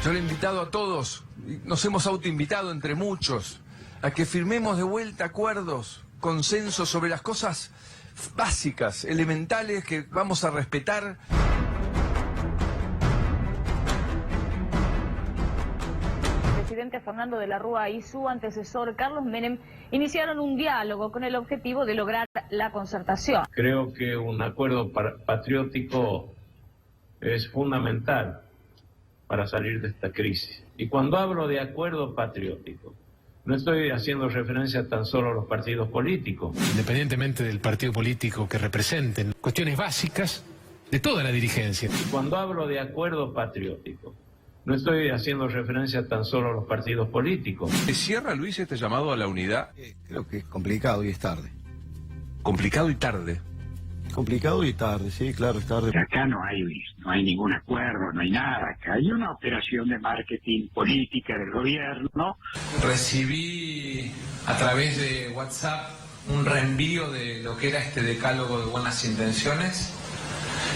Yo le he invitado a todos, nos hemos autoinvitado entre muchos, a que firmemos de vuelta acuerdos, consensos sobre las cosas básicas, elementales que vamos a respetar. El presidente Fernando de la Rúa y su antecesor Carlos Menem iniciaron un diálogo con el objetivo de lograr la concertación. Creo que un acuerdo patriótico es fundamental para salir de esta crisis. Y cuando hablo de acuerdo patriótico, no estoy haciendo referencia tan solo a los partidos políticos. Independientemente del partido político que representen, cuestiones básicas de toda la dirigencia. Y cuando hablo de acuerdo patriótico, no estoy haciendo referencia tan solo a los partidos políticos. ¿Cierra, Luis, este llamado a la unidad? Creo que es complicado y es tarde. Complicado y tarde. Complicado y tarde, sí, claro, es tarde. Acá no hay ningún acuerdo, no hay nada. Acá hay una operación de marketing política del gobierno. Recibí a través de WhatsApp un reenvío de lo que era este decálogo de buenas intenciones.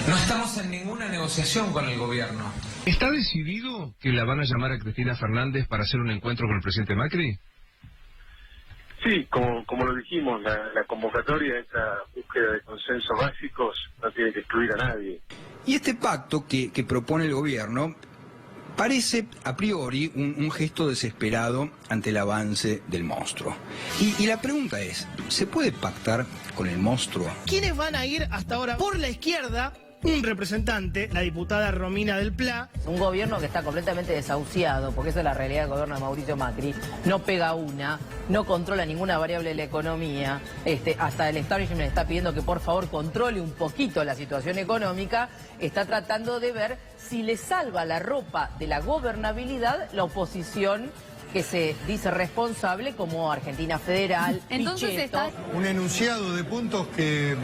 No estamos en ninguna negociación con el gobierno. ¿Está decidido que la van a llamar a Cristina Fernández para hacer un encuentro con el presidente Macri? Sí, como lo dijimos, la convocatoria, esa búsqueda de consensos básicos, no tiene que excluir a nadie. Y este pacto que propone el gobierno parece a priori un gesto desesperado ante el avance del monstruo. Y la pregunta es, ¿se puede pactar con el monstruo? ¿Quiénes van a ir hasta ahora por la izquierda? Un representante, la diputada Romina del Pla. Un gobierno que está completamente desahuciado, porque esa es la realidad del gobierno de Mauricio Macri. No pega una, no controla ninguna variable de la economía. Hasta el establishment está pidiendo que por favor controle un poquito la situación económica. Está tratando de ver si le salva la ropa de la gobernabilidad la oposición que se dice responsable, como Argentina Federal, Entonces Pichetto. un enunciado de puntos que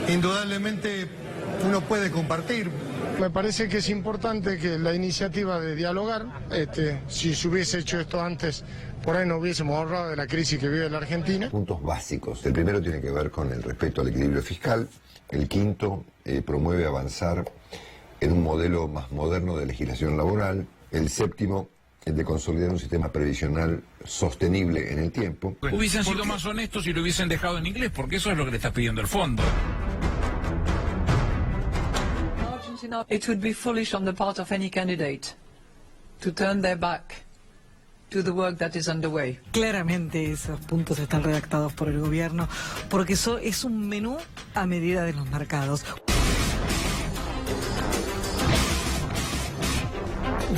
indudablemente uno puede compartir. Me parece que es importante que la iniciativa de dialogar, si se hubiese hecho esto antes, por ahí no hubiésemos ahorrado de la crisis que vive la Argentina. Puntos básicos. El primero tiene que ver con el respeto al equilibrio fiscal. El quinto promueve avanzar en un modelo más moderno de legislación laboral. El séptimo, el de consolidar un sistema previsional sostenible en el tiempo. Hubiesen sido más honestos si lo hubiesen dejado en inglés, porque eso es lo que le está pidiendo el fondo. It would be foolish on the part of any candidate to turn their back to the work that is underway. Claramente esos puntos están redactados por el gobierno, porque eso es un menú a medida de los mercados.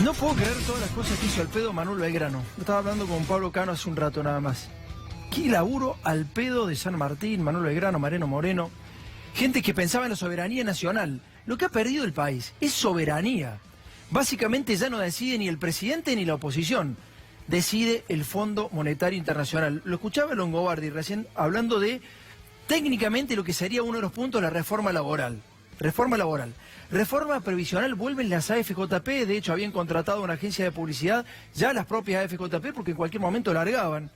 No puedo creer todas las cosas que hizo al pedo Manuel Belgrano. Estaba hablando con Pablo Cano hace un rato nada más. Qué laburo al pedo de San Martín, Manuel Belgrano, Mariano Moreno. Gente que pensaba en la soberanía nacional. Lo que ha perdido el país es soberanía. Básicamente ya no decide ni el presidente ni la oposición. Decide el Fondo Monetario Internacional. Lo escuchaba Longobardi recién hablando de técnicamente lo que sería uno de los puntos, la reforma laboral. Reforma laboral. Reforma previsional, vuelven las AFJP, de hecho habían contratado una agencia de publicidad, ya las propias AFJP, porque en cualquier momento largaban.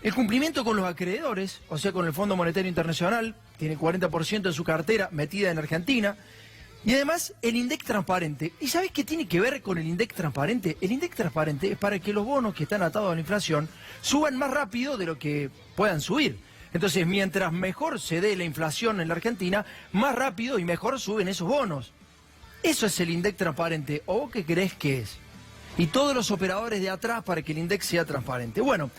El cumplimiento con los acreedores, o sea, con el Fondo Monetario Internacional, tiene 40% de su cartera metida en Argentina. Y además, el INDEC transparente. ¿Y sabés qué tiene que ver con el INDEC transparente? El INDEC transparente es para que los bonos que están atados a la inflación suban más rápido de lo que puedan subir. Entonces, mientras mejor se dé la inflación en la Argentina, más rápido y mejor suben esos bonos. Eso es el INDEC transparente. ¿O vos qué creés que es? Y todos los operadores de atrás para que el INDEC sea transparente. Bueno,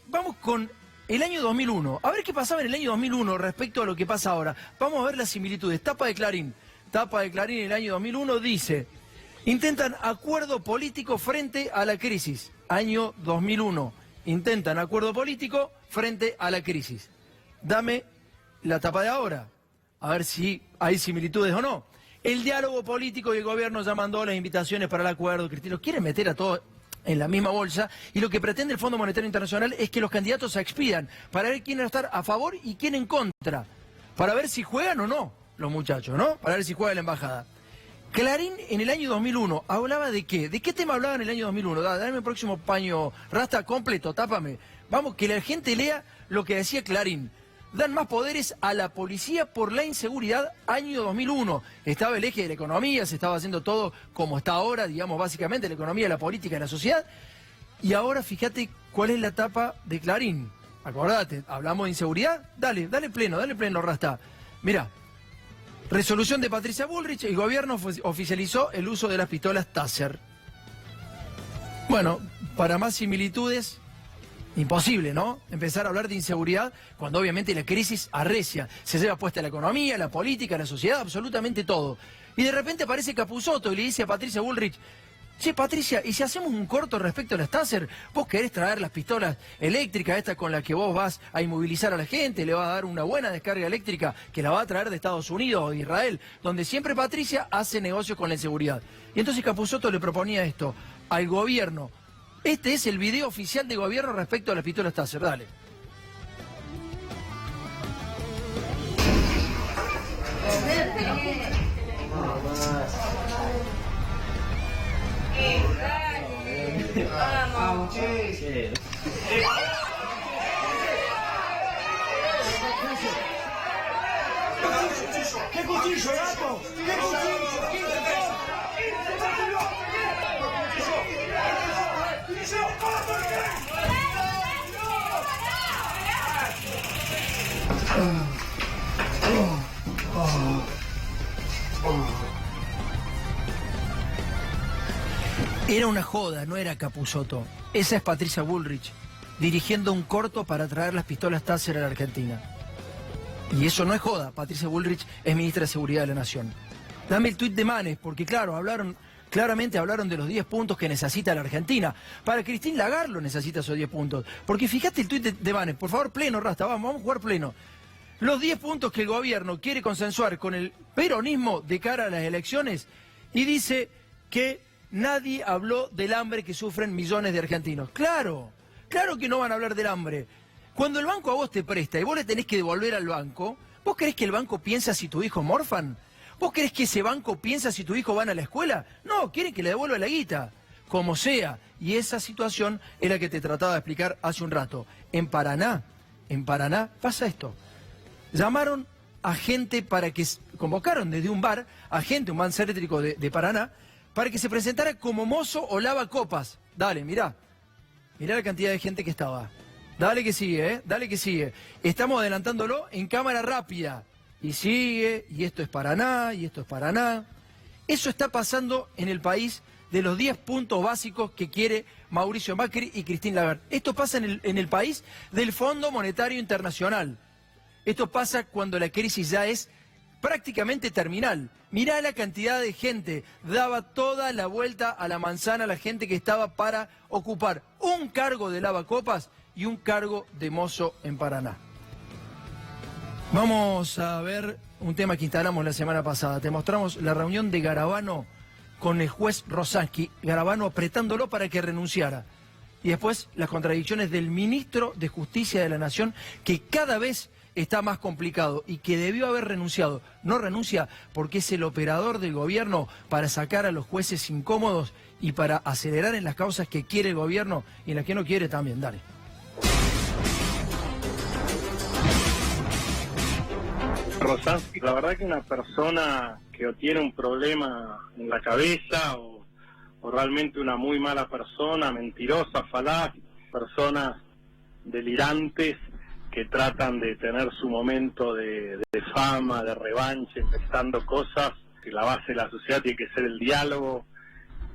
vamos con el año 2001. A ver qué pasaba en el año 2001 respecto a lo que pasa ahora. Vamos a ver las similitudes. Tapa de Clarín. Tapa de Clarín en el año 2001 dice: intentan acuerdo político frente a la crisis. Año 2001. Intentan acuerdo político frente a la crisis. Dame la tapa de ahora. A ver si hay similitudes o no. El diálogo político y el gobierno ya mandó las invitaciones para el acuerdo. Cristina, quieren meter a todos en la misma bolsa, y lo que pretende el Fondo Monetario Internacional es que los candidatos se expidan para ver quién va a estar a favor y quién en contra, para ver si juegan o no los muchachos, ¿no? Para ver si juega la embajada. Clarín en el año 2001 hablaba de qué. ¿De qué tema hablaba en el año 2001? Dame el próximo paño, Rasta, completo, tápame. Vamos, que la gente lea lo que decía Clarín. dan más poderes a la policía por la inseguridad año 2001. Estaba el eje de la economía, se estaba haciendo todo como está ahora, digamos, básicamente la economía, la política y la sociedad. Y ahora fíjate cuál es la tapa de Clarín. Acordate, hablamos de inseguridad, dale pleno, Rasta. Mirá, resolución de Patricia Bullrich, el gobierno oficializó el uso de las pistolas Taser. Bueno, para más similitudes, imposible, ¿no? Empezar a hablar de inseguridad cuando obviamente la crisis arrecia. Se lleva puesta la economía, la política, la sociedad, absolutamente todo. Y de repente aparece Capusotto y le dice a Patricia Bullrich: che, Patricia, ¿y si hacemos un corto respecto a las Taser? ¿Vos querés traer las pistolas eléctricas, estas con las que vos vas a inmovilizar a la gente, le vas a dar una buena descarga eléctrica que la va a traer de Estados Unidos o de Israel, donde siempre Patricia hace negocios con la inseguridad? Y entonces Capusotto le proponía esto al gobierno. Este es el video oficial de gobierno respecto a las pistolas Taser, dale. Vamos. ¿Qué cuchillo, gato? ¿Qué cuchillo? Era una joda, no era Capusotto. Esa es Patricia Bullrich, dirigiendo un corto para traer las pistolas Taser a la Argentina. Y eso no es joda, Patricia Bullrich es ministra de Seguridad de la Nación. Dame el tuit de Manes, porque claro, claramente hablaron de los 10 puntos que necesita la Argentina. Para Christine Lagarde lo necesita esos 10 puntos. Porque fíjate el tuit de Manes, por favor, pleno, Rasta, vamos a jugar pleno. Los 10 puntos que el gobierno quiere consensuar con el peronismo de cara a las elecciones, y dice que nadie habló del hambre que sufren millones de argentinos. Claro que no van a hablar del hambre. Cuando el banco a vos te presta y vos le tenés que devolver al banco, ¿vos querés que el banco piensa si tu hijo morfan? ¿Vos querés que ese banco piensa si tu hijo van a la escuela? No, quieren que le devuelva la guita, como sea. Y esa situación es la que te trataba de explicar hace un rato. En Paraná pasa esto. Llamaron a gente para que... Convocaron desde un bar a gente, un bar céntrico de Paraná, para que se presentara como mozo o lavacopas. Dale, mirá la cantidad de gente que estaba. Dale que sigue, dale que sigue. Estamos adelantándolo en cámara rápida. Y sigue, y esto es Paraná, y esto es Paraná. Eso está pasando en el país de los 10 puntos básicos que quiere Mauricio Macri y Christine Lagarde. Esto pasa en el país del Fondo Monetario Internacional. Esto pasa cuando la crisis ya es prácticamente terminal. Mirá la cantidad de gente, daba toda la vuelta a la manzana la gente que estaba para ocupar un cargo de lavacopas y un cargo de mozo en Paraná. Vamos a ver un tema que instalamos la semana pasada. Te mostramos la reunión de Garabano con el juez Rosansky, Garabano apretándolo para que renunciara. Y después las contradicciones del ministro de Justicia de la Nación, que cada vez está más complicado y que debió haber renunciado. No renuncia porque es el operador del gobierno para sacar a los jueces incómodos y para acelerar en las causas que quiere el gobierno y en las que no quiere también. Dale. Rosansky, la verdad que una persona que o tiene un problema en la cabeza o realmente una muy mala persona, mentirosa, falaz, personas delirantes que tratan de tener su momento de fama, de revancha, inventando cosas, que la base de la sociedad tiene que ser el diálogo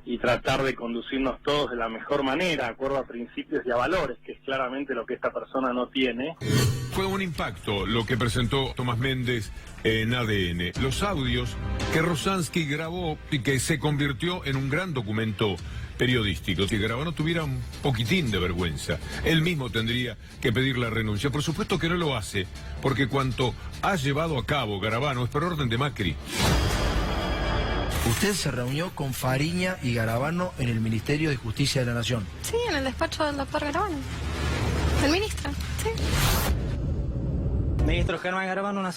y tratar de conducirnos todos de la mejor manera, de acuerdo a principios y a valores, que es claramente lo que esta persona no tiene. Fue un impacto lo que presentó Tomás Méndez en ADN. Los audios que Rosansky grabó y que se convirtió en un gran documento periodístico. Si Garabano tuviera un poquitín de vergüenza, él mismo tendría que pedir la renuncia. Por supuesto que no lo hace, porque cuanto ha llevado a cabo Garabano es por orden de Macri. Usted se reunió con Fariña y Garabano en el Ministerio de Justicia de la Nación. Sí, en el despacho del doctor Garabano. El ministro, sí. Ministro Germán Garabano, una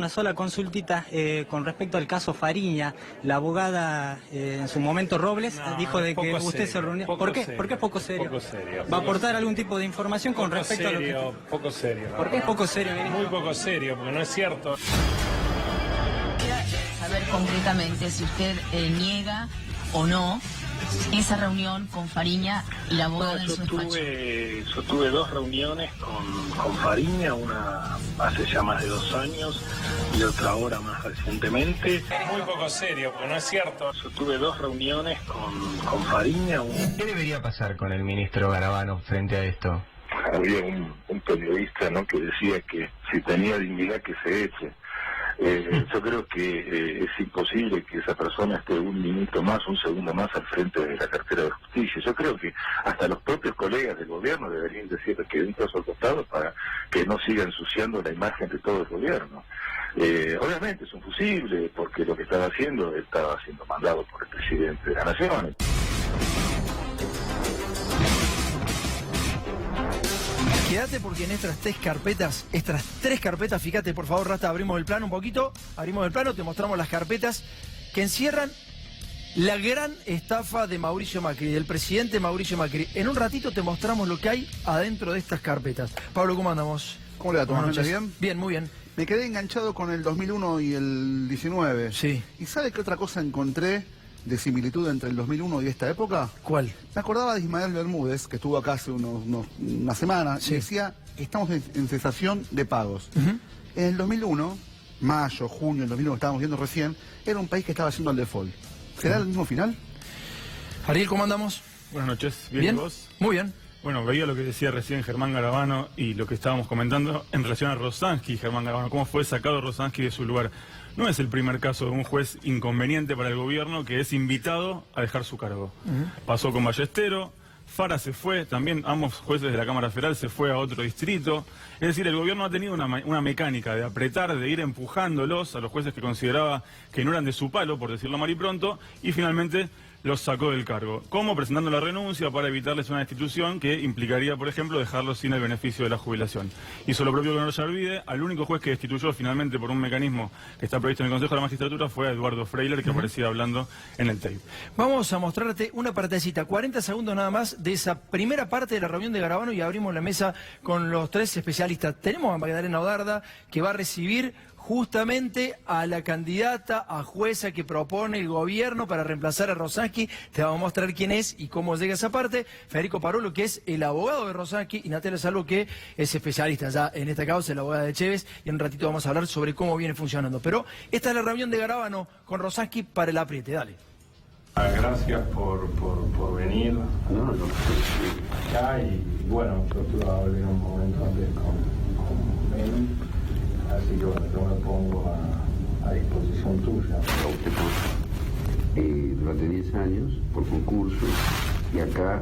sola consultita con respecto al caso Fariña. La abogada en su momento Robles dijo de que usted se reunió. ¿Por qué? ¿Por qué es poco serio? Poco serio. ¿Va a aportar algún tipo de información con respecto a lo que... Poco serio. ¿Por qué es poco serio, ministro? Muy poco serio, porque no es cierto. Quisiera saber concretamente si usted niega o no esa reunión con Fariña y la abogada en su despacho. Yo tuve 2 reuniones con Fariña, una hace ya más de 2 años y otra ahora más recientemente. Muy poco serio, porque no es cierto. Yo tuve 2 reuniones con Fariña. ¿Qué debería pasar con el ministro Garabano frente a esto? Había un periodista, ¿no?, que decía que si tenía dignidad que se eche. Yo creo que es imposible que esa persona esté un minuto más, un segundo más al frente de la cartera de justicia. Yo creo que hasta los propios colegas del gobierno deberían decir que den un paso al costado para que no siga ensuciando la imagen de todo el gobierno. Obviamente es un fusible, porque lo que estaba siendo mandado por el presidente de la Nación. Quédate porque en estas 3 carpetas, fíjate por favor, Rasta, abrimos el plano un poquito, te mostramos las carpetas que encierran la gran estafa de Mauricio Macri, del presidente Mauricio Macri. En un ratito te mostramos lo que hay adentro de estas carpetas. Pablo, ¿cómo andamos? ¿Cómo le va, Tomás? ¿Bien? Bien, muy bien. Me quedé enganchado con el 2001 y el 19. Sí. ¿Y sabe qué otra cosa encontré de similitud entre el 2001 y esta época? ¿Cuál? Me acordaba de Ismael Bermúdez, que estuvo acá hace una semana, y decía, estamos en cesación de pagos. En el 2001, mayo, junio, el 2001 que estábamos viendo recién, era un país que estaba haciendo el default. ¿Será el mismo final? Ariel, ¿cómo andamos? Buenas noches, ¿Bien? ¿Y vos? Muy bien. Bueno, veía lo que decía recién Germán Garabano y lo que estábamos comentando en relación a Rosansky, Germán Garabano, cómo fue sacado Rosansky de su lugar. No es el primer caso de un juez inconveniente para el gobierno que es invitado a dejar su cargo. Pasó con Ballestero, Fara se fue, también ambos jueces de la Cámara Federal se fue a otro distrito. Es decir, el gobierno ha tenido una mecánica de apretar, de ir empujándolos a los jueces que consideraba que no eran de su palo, por decirlo mal y pronto, y finalmente los sacó del cargo. ¿Cómo? Presentando la renuncia para evitarles una destitución que implicaría, por ejemplo, dejarlos sin el beneficio de la jubilación. Hizo lo propio con Ollarvide. Al único juez que destituyó finalmente por un mecanismo que está previsto en el Consejo de la Magistratura fue a Eduardo Freiler, que aparecía hablando en el tape. Vamos a mostrarte una partecita, 40 segundos nada más, de esa primera parte de la reunión de Garabano y abrimos la mesa con los 3 especialistas. Tenemos a Magdalena Odarda, que va a recibir justamente a la candidata a jueza que propone el gobierno para reemplazar a Rosansky. Te vamos a mostrar quién es y cómo llega esa parte. Federico Parolo, que es el abogado de Rosansky, y Natalia Salvo, que es especialista ya en esta causa, la abogada de Chévez, y en un ratito vamos a hablar sobre cómo viene funcionando. Pero esta es la reunión de Garabano con Rosansky para el apriete. Dale. Gracias por venir acá y bueno, yo estuve hablando en un momento antes con Meli. Así que bueno, yo me pongo a disposición tuya. Durante 10 años, por concurso, y acá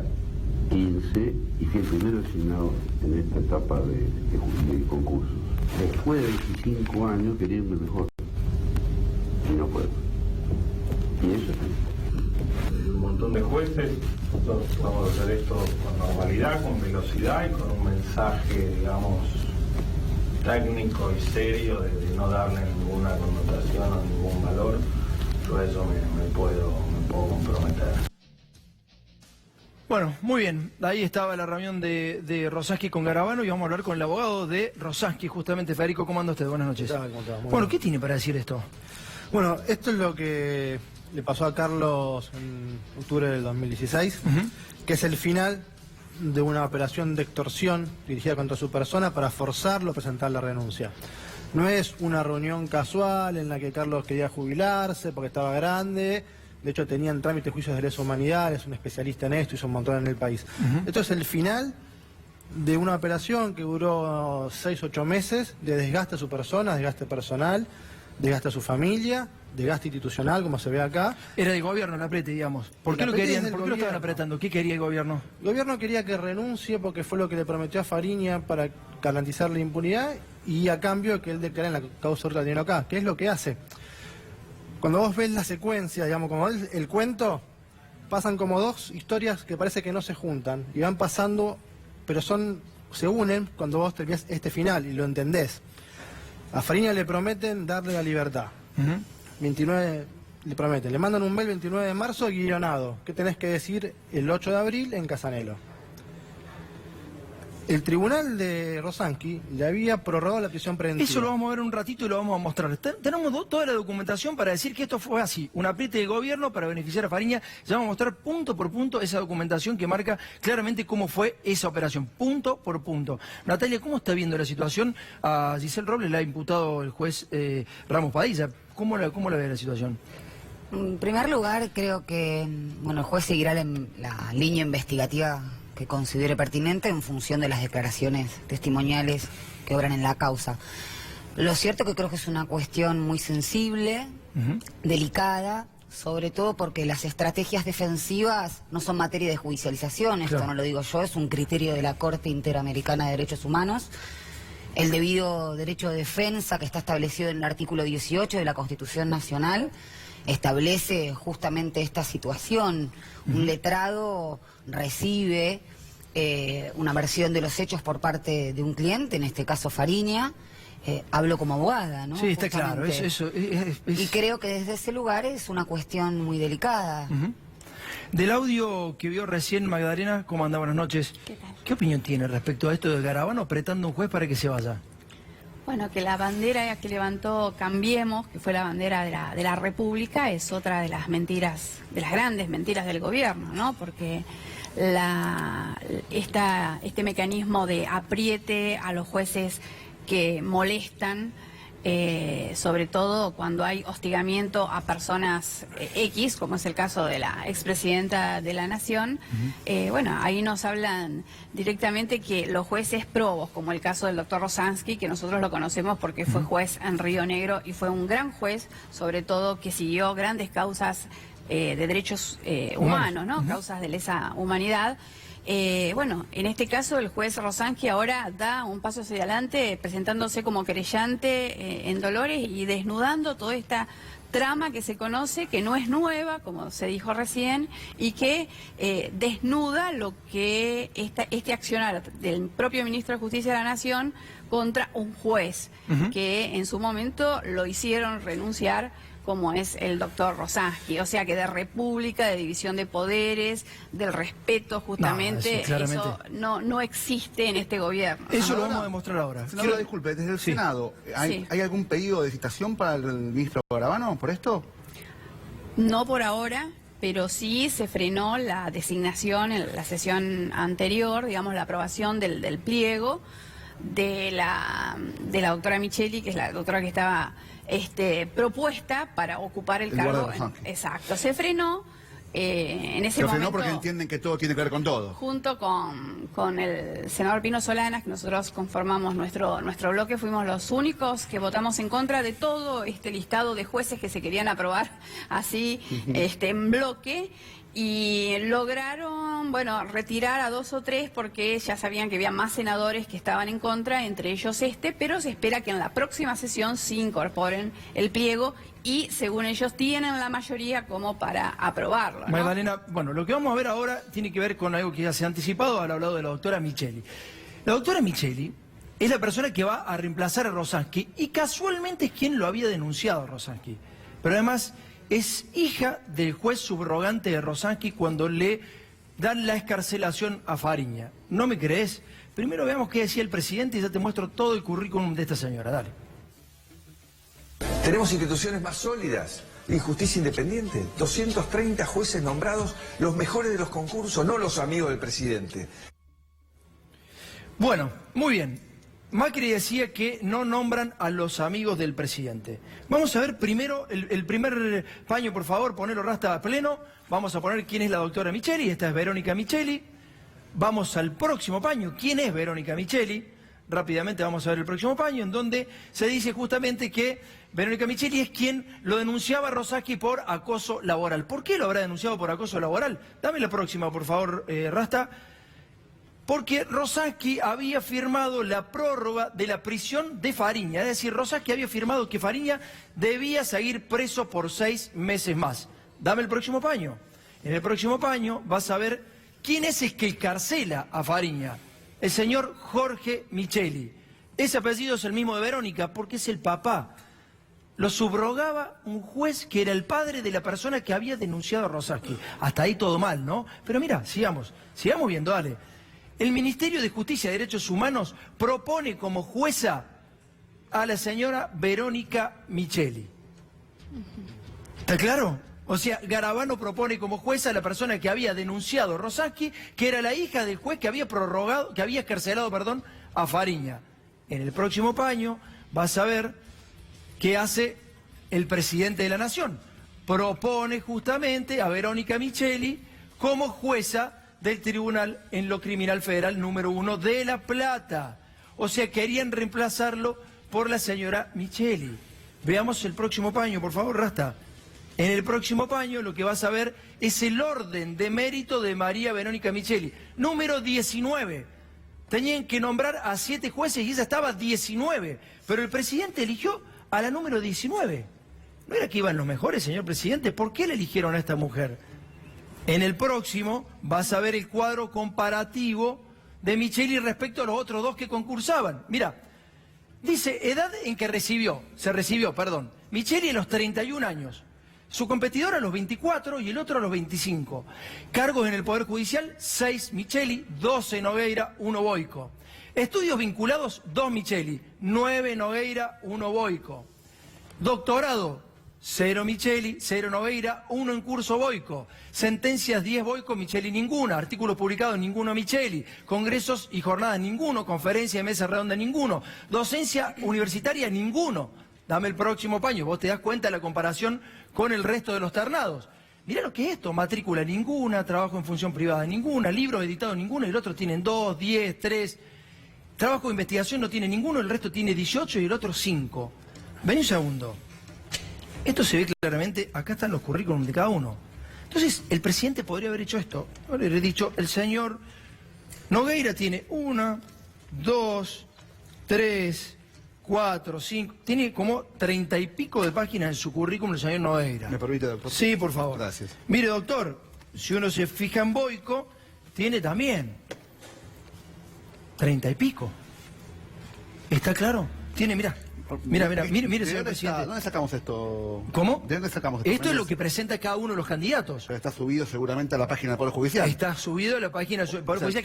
15, y fui el primero asignado en esta etapa de concursos. Después de 25 años quería irme mejor, y no puedo. Y eso es un montón de jueces, nosotros vamos a hacer esto con normalidad, con velocidad y con un mensaje, digamos, técnico y serio de no darle ninguna connotación o ningún valor. Yo a eso me puedo comprometer. Bueno, muy bien. Ahí estaba la reunión de Rosansky con Garabano y vamos a hablar con el abogado de Rosansky, justamente. Federico, ¿cómo anda usted? Buenas noches. Bueno, ¿qué tiene para decir esto? Bueno, esto es lo que le pasó a Carlos en octubre del 2016, que es el final de una operación de extorsión dirigida contra su persona para forzarlo a presentar la renuncia. No es una reunión casual en la que Carlos quería jubilarse porque estaba grande, de hecho tenía en trámite juicios de lesa humanidad, es un especialista en esto, hizo un montón en el país. Esto es el final de una operación que duró 6-8 meses de desgaste a su persona, desgaste personal, desgaste a su familia, desgaste institucional, como se ve acá. Era del gobierno el apriete, digamos. ¿Por qué lo querían? ¿Por qué lo estaban apretando? ¿Qué quería el gobierno? El gobierno quería que renuncie porque fue lo que le prometió a Fariña para garantizar la impunidad y a cambio que él declara en la causa Horta Dinero acá. ¿Qué es lo que hace? Cuando vos ves la secuencia, digamos, como el cuento, pasan como 2 historias que parece que no se juntan y van pasando, pero se unen cuando vos terminás este final y lo entendés. A Fariña le prometen darle la libertad. 29 le prometen. Le mandan un mail 29 de marzo guionado. ¿Qué tenés que decir el 8 de abril en Casanelo? El tribunal de Rosansky le había prorrogado la prisión preventiva. Eso lo vamos a ver un ratito y lo vamos a mostrar. Tenemos toda la documentación para decir que esto fue así, un apriete de gobierno para beneficiar a Fariña. Ya vamos a mostrar punto por punto esa documentación que marca claramente cómo fue esa operación, punto por punto. Natalia, ¿cómo está viendo la situación? A Giselle Robles la ha imputado el juez Ramos Padilla. ¿Cómo la ve la situación? En primer lugar, creo que el juez seguirá la línea investigativa que considere pertinente en función de las declaraciones testimoniales que obran en la causa. Lo cierto que creo que es una cuestión muy sensible, delicada, sobre todo porque las estrategias defensivas no son materia de judicialización, esto no lo digo yo, es un criterio de la Corte Interamericana de Derechos Humanos. El debido derecho de defensa que está establecido en el artículo 18 de la Constitución Nacional establece justamente esta situación. Un letrado recibe una versión de los hechos por parte de un cliente, en este caso Fariña. Hablo como abogada, ¿no? Sí, está claro. Y creo que desde ese lugar es una cuestión muy delicada. Del audio que vio recién Magdalena, ¿cómo anda? Buenas noches. ¿Qué tal? ¿Qué opinión tiene respecto a esto de Garabano apretando a un juez para que se vaya? Bueno, que la bandera que levantó Cambiemos, que fue la bandera de la República, es otra de las mentiras, de las grandes mentiras del gobierno, ¿no? Porque este mecanismo de apriete a los jueces que molestan, sobre todo cuando hay hostigamiento a personas X, como es el caso de la expresidenta de la Nación, ahí nos hablan directamente que los jueces probos, como el caso del doctor Rosansky, que nosotros lo conocemos porque fue juez en Río Negro y fue un gran juez, sobre todo que siguió grandes causas de derechos humanos, ¿no? Causas de lesa humanidad. En este caso el juez Rosansky ahora da un paso hacia adelante presentándose como querellante en Dolores y desnudando toda esta trama que se conoce, que no es nueva, como se dijo recién, y que desnuda lo que este accionar del propio ministro de Justicia de la Nación contra un juez que en su momento lo hicieron renunciar, como es el doctor Rosansky. O sea que de república, de división de poderes, del respeto justamente, eso no existe en este gobierno. Eso lo vamos a demostrar ahora. Senadora, disculpe, desde el Senado, ¿hay algún pedido de citación para el ministro Garabano por esto? No por ahora, pero sí se frenó la designación en la sesión anterior, digamos la aprobación del pliego de la doctora Micheli, que es la doctora que estaba propuesta para ocupar el cargo. Exacto, se frenó en ese momento. Se frenó porque entienden que todo tiene que ver con todo. Junto con el senador Pino Solanas, que nosotros conformamos nuestro bloque, fuimos los únicos que votamos en contra de todo este listado de jueces que se querían aprobar así en bloque. Y lograron, retirar a 2 o 3 porque ya sabían que había más senadores que estaban en contra, entre ellos pero se espera que en la próxima sesión sí incorporen el pliego y, según ellos, tienen la mayoría como para aprobarlo, ¿no? Magdalena, lo que vamos a ver ahora tiene que ver con algo que ya se ha anticipado al hablado de la doctora Micheli. La doctora Micheli es la persona que va a reemplazar a Rosansky y casualmente es quien lo había denunciado a Rosansky. Pero además es hija del juez subrogante de Rosansky cuando le dan la excarcelación a Fariña. ¿No me crees? Primero veamos qué decía el presidente y ya te muestro todo el currículum de esta señora. Dale. Tenemos instituciones más sólidas y justicia independiente. 230 jueces nombrados, los mejores de los concursos, no los amigos del presidente. Bueno, muy bien. Macri decía que no nombran a los amigos del presidente. Vamos a ver primero el primer paño, por favor, ponelo Rasta a pleno. Vamos a poner quién es la doctora Micheli. Esta es Verónica Micheli. Vamos al próximo paño. ¿Quién es Verónica Micheli? Rápidamente vamos a ver el próximo paño, en donde se dice justamente que Verónica Micheli es quien lo denunciaba a Rosansky por acoso laboral. ¿Por qué lo habrá denunciado por acoso laboral? Dame la próxima, por favor, Rasta. Porque Rosansky había firmado la prórroga de la prisión de Fariña. Es decir, Rosansky había firmado que Fariña debía seguir preso por 6 meses más. Dame el próximo paño. En el próximo paño vas a ver quién es el que encarcela a Fariña. El señor Jorge Micheli. Ese apellido es el mismo de Verónica, porque es el papá. Lo subrogaba un juez que era el padre de la persona que había denunciado a Rosansky. Hasta ahí todo mal, ¿no? Pero mira, sigamos viendo, dale. El Ministerio de Justicia y Derechos Humanos propone como jueza a la señora Verónica Micheli. ¿Está claro? O sea, Garabano propone como jueza a la persona que había denunciado a Rosansky, que era la hija del juez que había excarcelado, a Fariña. En el próximo paño vas a ver qué hace el presidente de la Nación. Propone justamente a Verónica Micheli como jueza del Tribunal en lo Criminal Federal número 1 de La Plata. O sea, querían reemplazarlo por la señora Micheli. Veamos el próximo paño, por favor, Rasta. En el próximo paño lo que vas a ver es el orden de mérito de María Verónica Micheli, número 19. Tenían que nombrar a 7 jueces y ella estaba 19, pero el presidente eligió a la número 19. ¿No era que iban los mejores, señor presidente? ¿Por qué le eligieron a esta mujer? En el próximo vas a ver el cuadro comparativo de Micheli respecto a los otros 2 que concursaban. Mira, dice edad en que se recibió, Micheli a los 31 años. Su competidor a los 24 y el otro a los 25. Cargos en el Poder Judicial, 6 Micheli, 12 Nogueira, 1 Boico. Estudios vinculados, 2 Micheli, 9 Nogueira, 1 Boico. Doctorado, 0 Micheli, 0 Nogueira, 1 en curso Boico. Sentencias, 10 Boico, Micheli ninguna. Artículos publicados, ninguno Micheli. Congresos y jornadas, ninguno. Conferencia de mesa redonda, ninguno. Docencia universitaria, ninguno. Dame el próximo paño, vos te das cuenta de la comparación con el resto de los ternados. Mirá lo que es esto, matrícula ninguna, trabajo en función privada ninguna, libros editados ninguno, y el otro tienen 2, 10, 3. Trabajo de investigación no tiene ninguno, el resto tiene 18 y el otro 5. Vení un segundo. Esto se ve claramente, acá están los currículums de cada uno. Entonces, el presidente podría haber hecho esto. Podría haber dicho, el señor Nogueira tiene 1, 2, 3... 4, 5, tiene como 30 y pico de páginas en su currículum el señor Nogueira. ¿Me permite, doctor? Sí, por favor. Gracias. Mire, doctor, si uno se fija en Boico, tiene también 30 y pico. ¿Está claro? Tiene, mire, señor presidente. ¿Dónde sacamos esto? ¿Cómo? ¿De dónde sacamos esto? Esto es lo que presenta cada uno de los candidatos. Pero está subido seguramente a la página del Poder Judicial. Está subido a la página del Poder Judicial,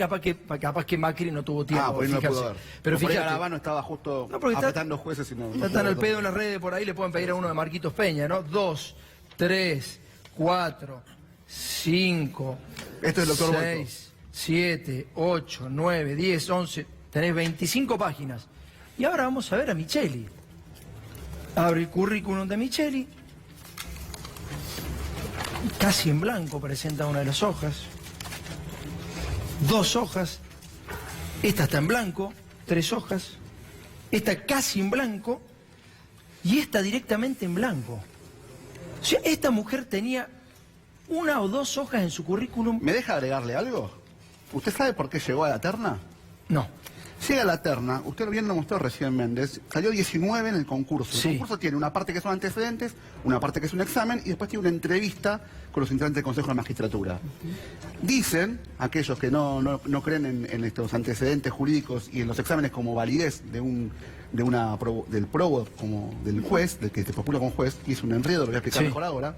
capaz que Macri no tuvo tiempo. Pues no lo pudo ver. Pero fíjate, Garabano estaba justo apretando jueces y no. Están al pedo en las redes por ahí, le pueden pedir a uno de Marquitos Peña, ¿no? 2, 3, 4, 5, Esto es el doctor 6, 7, 8, 9, 10, 11. Tenés 25 páginas. Y ahora vamos a ver a Micheli. Abre el currículum de Micheli. Casi en blanco presenta una de las hojas. 2 hojas. Esta está en blanco. 3 hojas. Esta casi en blanco. Y esta directamente en blanco. O sea, esta mujer tenía 1 o 2 hojas en su currículum. ¿Me deja agregarle algo? ¿Usted sabe por qué llegó a la terna? No. Llega a la terna, usted bien lo mostró recién Méndez, salió 19 en el concurso. Sí. El concurso tiene una parte que son antecedentes, una parte que es un examen y después tiene una entrevista con los integrantes del Consejo de Magistratura. Dicen, aquellos que no creen en estos antecedentes jurídicos y en los exámenes como validez del probo como del juez, del que se postula como juez, y es un enredo, lo voy a explicar mejor ahora.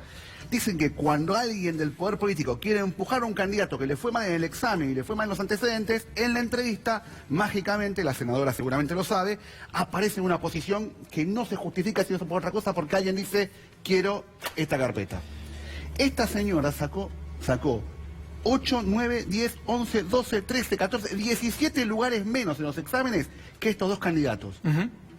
Dicen que cuando alguien del poder político quiere empujar a un candidato que le fue mal en el examen y le fue mal en los antecedentes, en la entrevista, mágicamente, la senadora seguramente lo sabe, aparece en una posición que no se justifica si no es por otra cosa porque alguien dice, quiero esta carpeta. Esta señora sacó 8, 9, 10, 11, 12, 13, 14, 17 lugares menos en los exámenes que estos 2 candidatos.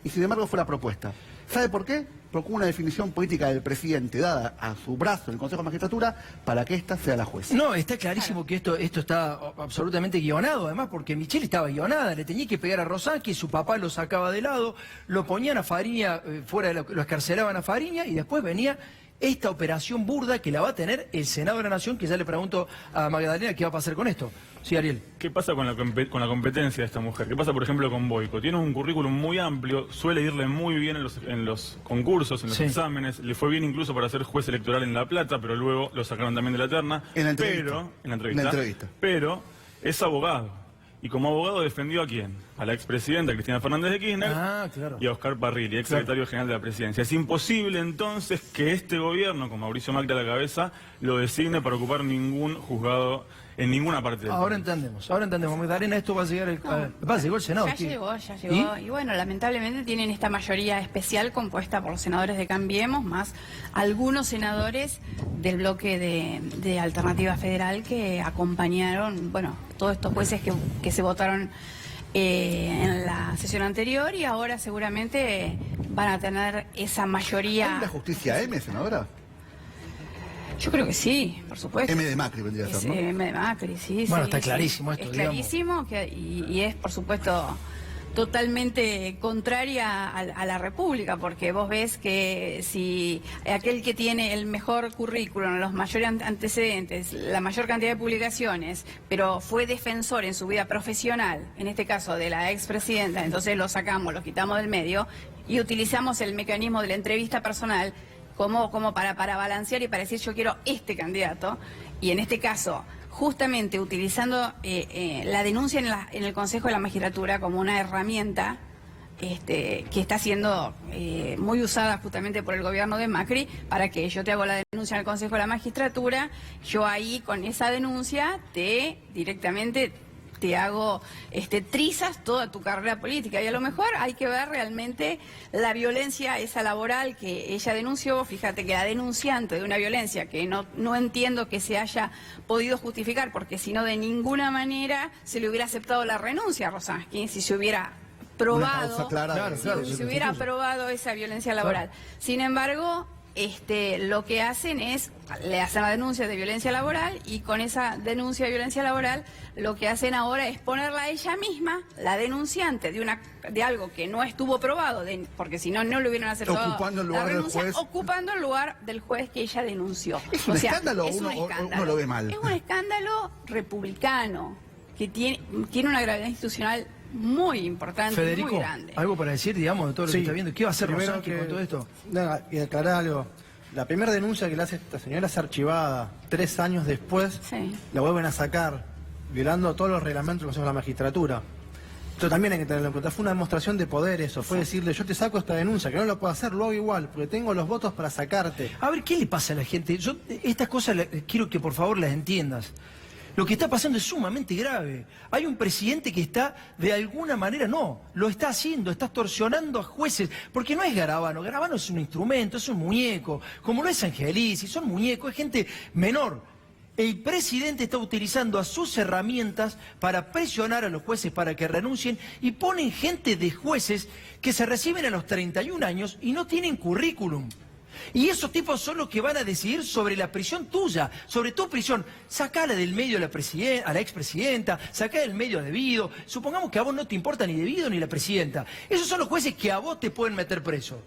Y sin embargo fue la propuesta. ¿Sabe por qué? Porque hubo una definición política del presidente dada a su brazo en el Consejo de Magistratura para que ésta sea la jueza. No, está clarísimo que esto está absolutamente guionado, además, porque Micheli estaba guionada, le tenía que pegar a Rosansky, su papá lo sacaba de lado, lo ponían a Fariña, lo escarcelaban a Fariña, y después venía esta operación burda que la va a tener el Senado de la Nación, que ya le pregunto a Magdalena qué va a pasar con esto. Sí, Ariel. ¿Qué pasa con la competencia de esta mujer? ¿Qué pasa, por ejemplo, con Boico? Tiene un currículum muy amplio, suele irle muy bien en los concursos, en los exámenes, le fue bien incluso para ser juez electoral en La Plata, pero luego lo sacaron también de la terna. En la entrevista. Pero es abogado. Y como abogado defendió ¿a quién? A la expresidenta Cristina Fernández de Kirchner y a Oscar Parrilli, exsecretario general de la presidencia. Es imposible entonces que este gobierno, con Mauricio Macri a la cabeza, lo designe para ocupar ningún juzgado en ninguna parte del Ahora país. entendemos. Magdalena, esto va a llegar llegó el Senado. Ya llegó. Y bueno, lamentablemente tienen esta mayoría especial compuesta por los senadores de Cambiemos, más algunos senadores del bloque de Alternativa Federal que acompañaron, bueno, todos estos jueces que se votaron en la sesión anterior y ahora seguramente van a tener esa mayoría. ¿Hay una justicia M, senadora? Yo creo que sí, por supuesto. M de Macri vendría a ser, ¿no? M de Macri, sí. Bueno, sí, está clarísimo esto, es clarísimo y es, por supuesto, totalmente contraria a la República, porque vos ves que si aquel que tiene el mejor currículum, los mayores antecedentes, la mayor cantidad de publicaciones, pero fue defensor en su vida profesional, en este caso de la expresidenta, entonces lo sacamos, lo quitamos del medio y utilizamos el mecanismo de la entrevista personal como para balancear y para decir yo quiero este candidato, y en este caso justamente utilizando la denuncia en el Consejo de la Magistratura como una herramienta que está siendo muy usada justamente por el gobierno de Macri, para que yo te hago la denuncia en el Consejo de la Magistratura, yo ahí con esa denuncia directamente te hago trizas toda tu carrera política, y a lo mejor hay que ver realmente la violencia esa laboral que ella denunció. Fíjate que la denunciante de una violencia que no entiendo que se haya podido justificar, porque si no de ninguna manera se le hubiera aceptado la renuncia a Rosansky si se hubiera probado, si hubiera probado esa violencia laboral. Sin embargo, lo que hacen es, le hacen la denuncia de violencia laboral, y con esa denuncia de violencia laboral lo que hacen ahora es ponerla a ella misma, la denunciante de algo que no estuvo probado, porque si no, no le hubieran aceptado ocupando el lugar la renuncia, del juez. Ocupando el lugar del juez que ella denunció. ¿Es un escándalo o uno lo ve mal? Es un escándalo republicano que tiene una gravedad institucional muy importante, Federico, muy grande. algo para decir, digamos, de todo lo que está viendo. ¿Qué va a hacer Primero Rosansky con todo esto? Y aclarar algo. La primera denuncia que le hace esta señora es archivada. 3 años después la vuelven a sacar, violando todos los reglamentos del Consejo de la Magistratura. Esto también hay que tenerlo en cuenta. Fue una demostración de poder eso. Fue decirle, yo te saco esta denuncia, que no lo puedo hacer, lo hago igual, porque tengo los votos para sacarte. A ver, ¿qué le pasa a la gente? Yo estas cosas quiero que por favor las entiendas. Lo que está pasando es sumamente grave. Hay un presidente que está, de alguna manera, lo está haciendo, está extorsionando a jueces, porque no es Garabano. Garabano es un instrumento, es un muñeco, como lo es Angelici, son muñecos, es gente menor. El presidente está utilizando a sus herramientas para presionar a los jueces para que renuncien, y ponen gente de jueces que se reciben a los 31 años y no tienen currículum. Y esos tipos son los que van a decidir sobre la prisión tuya, sobre tu prisión. Sacala del medio a la expresidenta, sacala del medio a Debido. Supongamos que a vos no te importa ni Debido ni la presidenta. Esos son los jueces que a vos te pueden meter preso.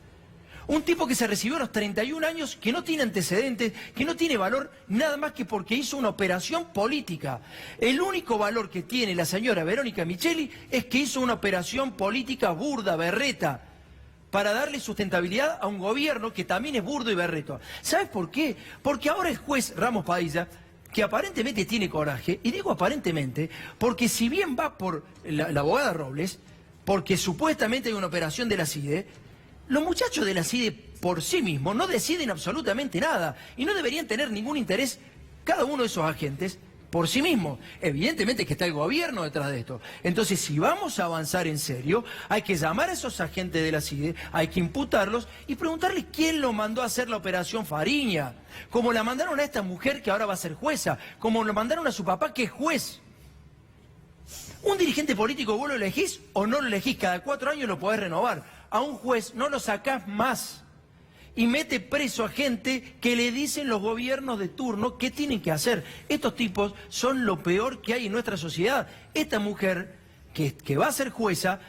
Un tipo que se recibió a los 31 años, que no tiene antecedentes, que no tiene valor nada más que porque hizo una operación política. El único valor que tiene la señora Verónica Micheli es que hizo una operación política burda, berreta, para darle sustentabilidad a un gobierno que también es burdo y berreto. ¿Sabes por qué? Porque ahora el juez Ramos Padilla, que aparentemente tiene coraje, y digo aparentemente, porque si bien va por la abogada Robles, porque supuestamente hay una operación de la CIDE, los muchachos de la CIDE por sí mismos no deciden absolutamente nada, y no deberían tener ningún interés cada uno de esos agentes por sí mismo. Evidentemente que está el gobierno detrás de esto. Entonces, si vamos a avanzar en serio, hay que llamar a esos agentes de la CIDE, hay que imputarlos y preguntarles quién lo mandó a hacer la operación Fariña. Como la mandaron a esta mujer que ahora va a ser jueza, como lo mandaron a su papá que es juez. Un dirigente político, vos lo elegís o no lo elegís, cada 4 años lo podés renovar. A un juez no lo sacás más. Y mete preso a gente que le dicen los gobiernos de turno qué tienen que hacer. Estos tipos son lo peor que hay en nuestra sociedad. Esta mujer que va a ser jueza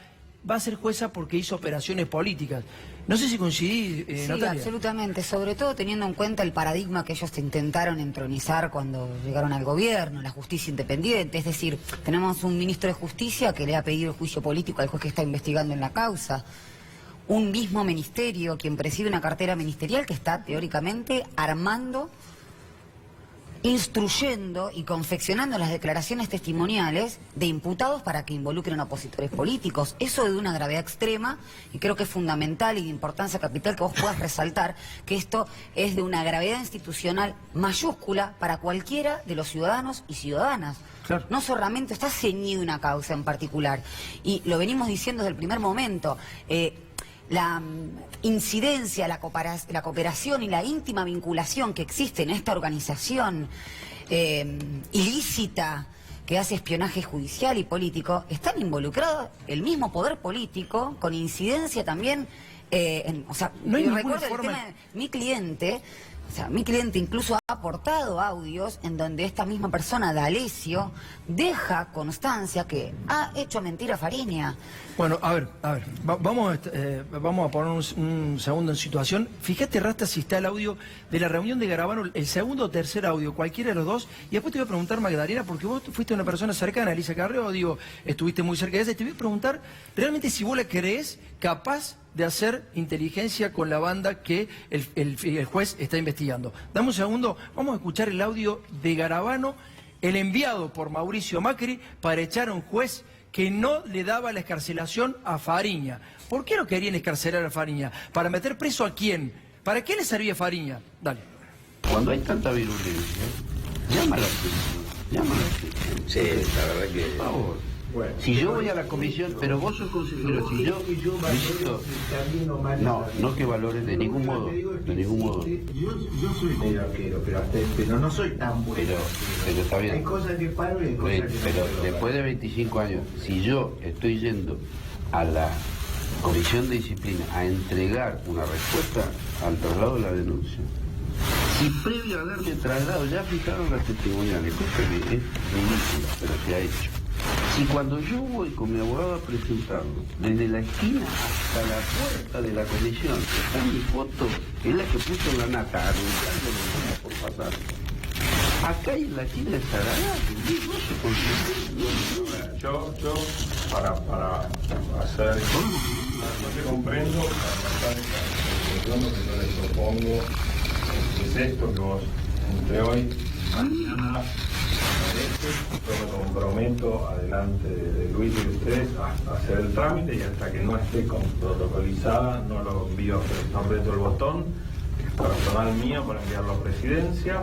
porque hizo operaciones políticas. No sé si coincidís, Sí, Natalia. absolutamente, sobre todo teniendo en cuenta el paradigma que ellos intentaron entronizar cuando llegaron al gobierno, la justicia independiente. Es decir, tenemos un ministro de Justicia que le ha pedido el juicio político al juez que está investigando en la causa. Un mismo ministerio, quien preside una cartera ministerial que está teóricamente armando instruyendo y confeccionando las declaraciones testimoniales de imputados para que involucren a opositores políticos. Eso es de una gravedad extrema y creo que es fundamental y de importancia capital que vos puedas resaltar que esto es de una gravedad institucional mayúscula para cualquiera de los ciudadanos y ciudadanas. Claro. No solamente está ceñido una causa en particular, y lo venimos diciendo desde el primer momento. La incidencia, la cooperación y la íntima vinculación que existe en esta organización ilícita que hace espionaje judicial y político, están involucrados el mismo poder político, con incidencia también, o sea, no hay recuerdo el tema de mi cliente. O sea, mi cliente incluso ha aportado audios en donde esta misma persona, D'Alessio, deja constancia que ha hecho mentir a Fariña. Bueno, a ver, vamos a poner un segundo en situación. Fíjate, Rasta, si está el audio de la reunión de Garabano, el segundo o tercer audio, cualquiera de los dos, y después te voy a preguntar, Magdalena, porque vos fuiste una persona cercana a Elisa Carrió, digo, estuviste muy cerca de ella, y te voy a preguntar realmente si vos la creés capaz de hacer inteligencia con la banda que el juez está investigando. Dame un segundo, vamos a escuchar el audio de Garabano, el enviado por Mauricio Macri para echar a un juez que no le daba la escarcelación a Fariña. ¿Por qué no querían escarcelar a Fariña? ¿Para meter preso a quién? ¿Para qué le servía Fariña? Dale. Cuando hay tanta virulencia, llama la atención. Sí, la verdad que... Por favor. Bueno, si yo voy a la comisión, pero vos sos consejero, si yo no que valores de ningún modo, de ningún modo. Yo soy medio arquero, pero no soy tan bueno. Pero está bien. Hay cosas que paro y hay cosas que pero después de 25 años, si yo estoy yendo a la comisión de disciplina a entregar una respuesta al traslado de la denuncia, si previo a darle traslado ya fijaron las testimoniales, cosa que es ridícula, pero se ha hecho. Si cuando yo voy con mi abogado a presentarlo, desde la esquina hasta la puerta de la comisión, está mi foto, que es la que puso la nata, anunciándole por pasar. Acá en la esquina de Saragán, yo para hacer no te comprendo, para matar lo que yo le propongo es esto que vos entre hoy, mañana, yo me comprometo adelante de Luis y de ustedes a hacer el trámite y hasta que no esté protocolizada no lo envío, no aprieto el botón, que es personal mío para enviarlo a presidencia,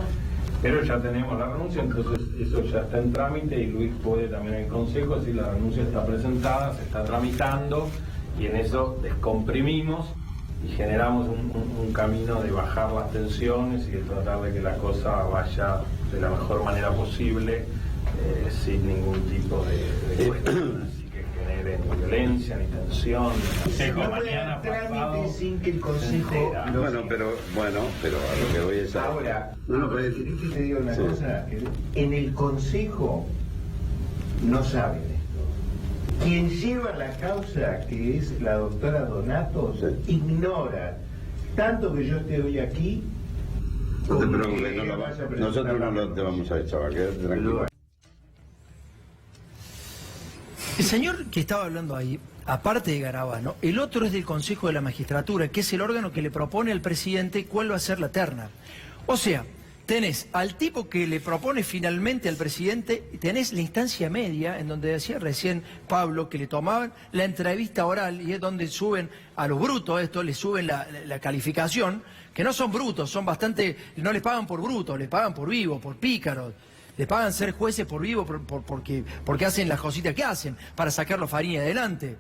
pero ya tenemos la renuncia, entonces eso ya está en trámite y Luis puede también en el consejo decir la renuncia está presentada, se está tramitando y en eso descomprimimos y generamos un camino de bajar las tensiones y de tratar de que la cosa vaya de la mejor manera posible, sin ningún tipo de cuestión así que genere ni violencia, ni tensión, ni trámite sin que el consejo pero a lo que voy es ahora, ¿querés que te diga una cosa? En el consejo no saben esto. Quien lleva la causa, que es la doctora Donato, ignora tanto que yo esté hoy aquí. No te preocupes, nosotros no te vamos a echar, quédate tranquilo. El señor que estaba hablando ahí, aparte de Garabano, el otro es del Consejo de la Magistratura, que es el órgano que le propone al presidente cuál va a ser la terna. O sea, tenés al tipo que le propone finalmente al presidente, tenés la instancia media, en donde decía recién Pablo, que le tomaban la entrevista oral, y es donde suben a los brutos esto, le suben la calificación, que no son brutos, son bastante, no les pagan por brutos, les pagan por vivos, por pícaros. Le pagan ser jueces por vivo porque hacen las cositas que hacen, para sacarlo a Fariña adelante.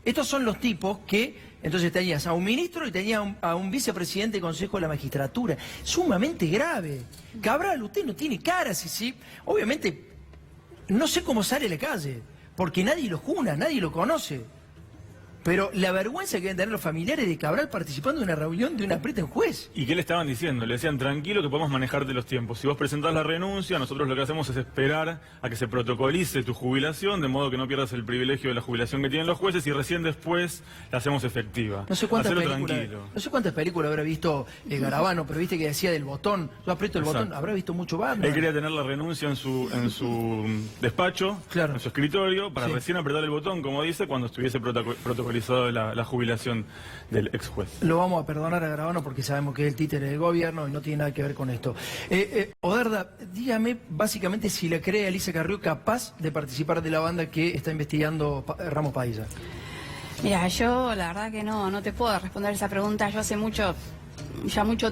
Estos son los tipos que, entonces tenías a un ministro y tenías a un vicepresidente del Consejo de la Magistratura. Sumamente grave. Cabral, usted no tiene cara, sí. Obviamente, no sé cómo sale a la calle, porque nadie lo juna, nadie lo conoce. Pero la vergüenza que deben tener los familiares de Cabral participando en una reunión de una aprieta en juez. ¿Y qué le estaban diciendo? Le decían, tranquilo que podemos manejarte los tiempos. Si vos presentás la renuncia, nosotros lo que hacemos es esperar a que se protocolice tu jubilación, de modo que no pierdas el privilegio de la jubilación que tienen los jueces, y recién después la hacemos efectiva. No sé cuántas películas habrá visto Garabano, pero viste que decía del botón. Yo aprieto el botón, habrá visto mucho Batman. Él quería tener la renuncia en su despacho, en su escritorio, para recién apretar el botón, como dice, cuando estuviese protocolizado. autorizado la jubilación del ex juez. Lo vamos a perdonar a Garabano porque sabemos que es el títere del gobierno y no tiene nada que ver con esto. Oderda, dígame básicamente si le cree a Elisa Carrió capaz de participar de la banda que está investigando Ramos Padilla. Mira, yo la verdad que no te puedo responder esa pregunta. Yo hace mucho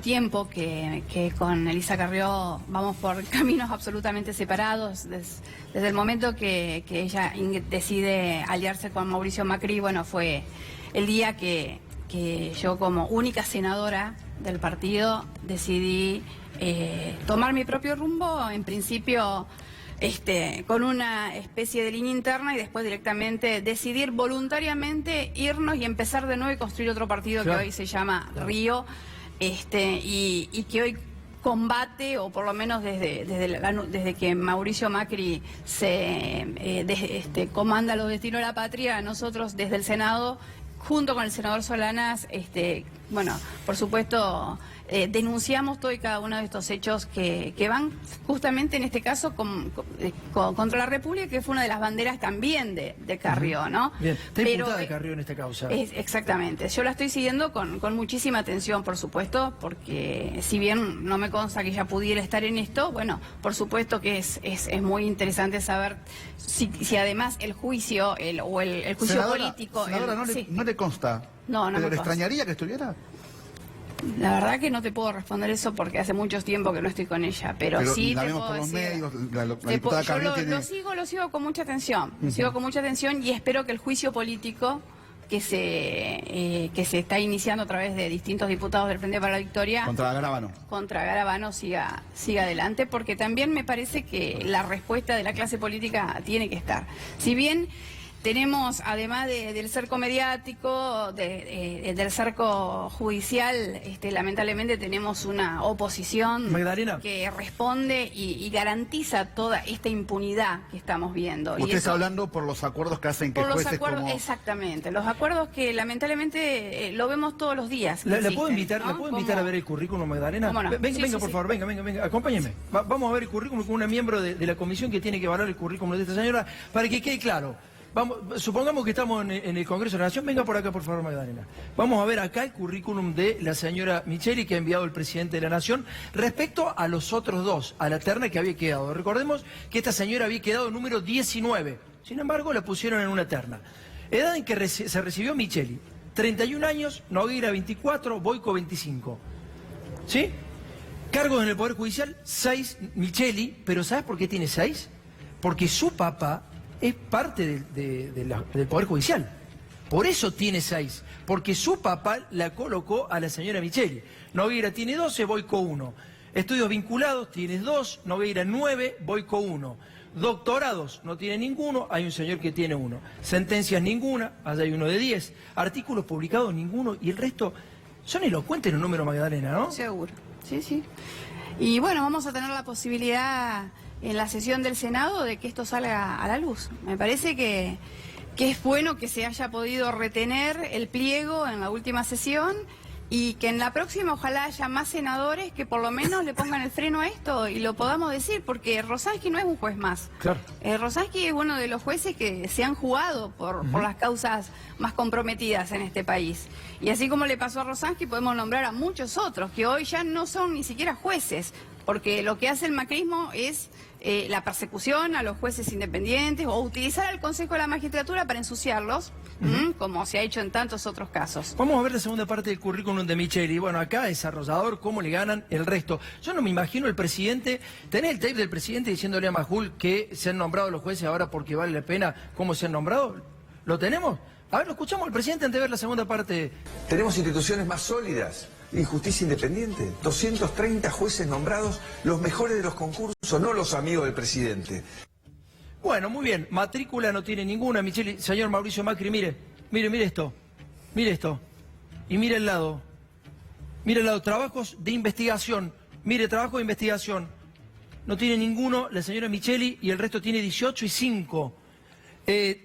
tiempo que con Elisa Carrió vamos por caminos absolutamente separados. Desde el momento que ella decide aliarse con Mauricio Macri, bueno, fue el día que yo como única senadora del partido decidí tomar mi propio rumbo, en principio con una especie de línea interna y después directamente decidir voluntariamente irnos y empezar de nuevo y construir otro partido que hoy se llama Río, y que hoy combate, o por lo menos desde que Mauricio Macri comanda los destinos de la patria, nosotros desde el Senado, junto con el senador Solanas, bueno, por supuesto, denunciamos todo y cada uno de estos hechos que van justamente en este caso contra la República, que fue una de las banderas también de Carrió, ¿no? Bien, está imputada de Carrió en esta causa. Exactamente. Yo la estoy siguiendo con muchísima atención, por supuesto, porque si bien no me consta que ella pudiera estar en esto, bueno, por supuesto que es muy interesante saber si además el juicio, el juicio senadora, político... Senadora, ¿no le consta? No ¿Pero me le consta. extrañaría que estuviera? La verdad que no te puedo responder eso porque hace mucho tiempo que no estoy con ella, pero sí la te vemos puedo por los decir... medios, la diputada Carrió tiene... Lo sigo con mucha atención, lo sigo con mucha atención y espero que el juicio político que se está iniciando a través de distintos diputados del Frente para la Victoria Contra Garabano siga adelante, porque también me parece que la respuesta de la clase política tiene que estar. Si bien tenemos, además del cerco mediático, del cerco judicial, lamentablemente tenemos una oposición Magdalena, que responde y garantiza toda esta impunidad que estamos viendo. Usted está hablando por los acuerdos que hacen que jueces como... Exactamente, los acuerdos que lamentablemente lo vemos todos los días. ¿La puedo invitar, ¿no? ¿la puedo invitar a ver el currículum, Magdalena? ¿Cómo no? Venga, por favor, venga, acompáñeme. Vamos a ver el currículum con una miembro de la comisión que tiene que evaluar el currículum de esta señora para que quede claro. Supongamos que estamos en el Congreso de la Nación. Venga por acá, por favor, Magdalena. Vamos a ver acá el currículum de la señora Micheli que ha enviado el presidente de la Nación respecto a los otros dos, a la terna que había quedado. Recordemos que esta señora había quedado número 19. Sin embargo, la pusieron en una terna. Edad en que se recibió Micheli: 31 años, Nogueira 24, Boico 25. ¿Sí? Cargos en el Poder Judicial, 6, Micheli. ¿Pero sabes por qué tiene 6? Porque su papá es parte del Poder Judicial. Por eso tiene 6. Porque su papá la colocó a la señora Micheli. Nogueira tiene 12, Boico 1. Estudios vinculados, tiene 2, Nogueira 9, Boico 1. Doctorados, no tiene ninguno, hay un señor que tiene 1. Sentencias, ninguna, allá hay uno de 10. Artículos publicados, ninguno. Y el resto son elocuentes los números, Magdalena, ¿no? Seguro, sí. Y bueno, vamos a tener la posibilidad en la sesión del Senado de que esto salga a la luz. Me parece que es bueno que se haya podido retener el pliego en la última sesión y que en la próxima ojalá haya más senadores que por lo menos le pongan el freno a esto y lo podamos decir, porque Rosansky no es un juez más. Claro. Rosansky es uno de los jueces que se han jugado por las causas más comprometidas en este país. Y así como le pasó a Rosansky, podemos nombrar a muchos otros que hoy ya no son ni siquiera jueces, porque lo que hace el macrismo es la persecución a los jueces independientes o utilizar al Consejo de la Magistratura para ensuciarlos, como se ha hecho en tantos otros casos. Vamos a ver la segunda parte del currículum de Micheli. Bueno, acá desarrollador, cómo le ganan el resto. Yo no me imagino el presidente, tenés el tape del presidente diciéndole a Majul que se han nombrado los jueces ahora porque vale la pena cómo se han nombrado. ¿Lo tenemos? A ver, lo escuchamos al presidente antes de ver la segunda parte. Tenemos instituciones más sólidas y justicia independiente. 230 jueces nombrados, los mejores de los concursos, no los amigos del presidente. Bueno, muy bien. Matrícula no tiene ninguna, Micheli. Señor Mauricio Macri, mire esto. Mire esto. Y mire el lado. Mire el lado. Trabajos de investigación. Mire, trabajo de investigación. No tiene ninguno la señora Micheli y el resto tiene 18 y 5.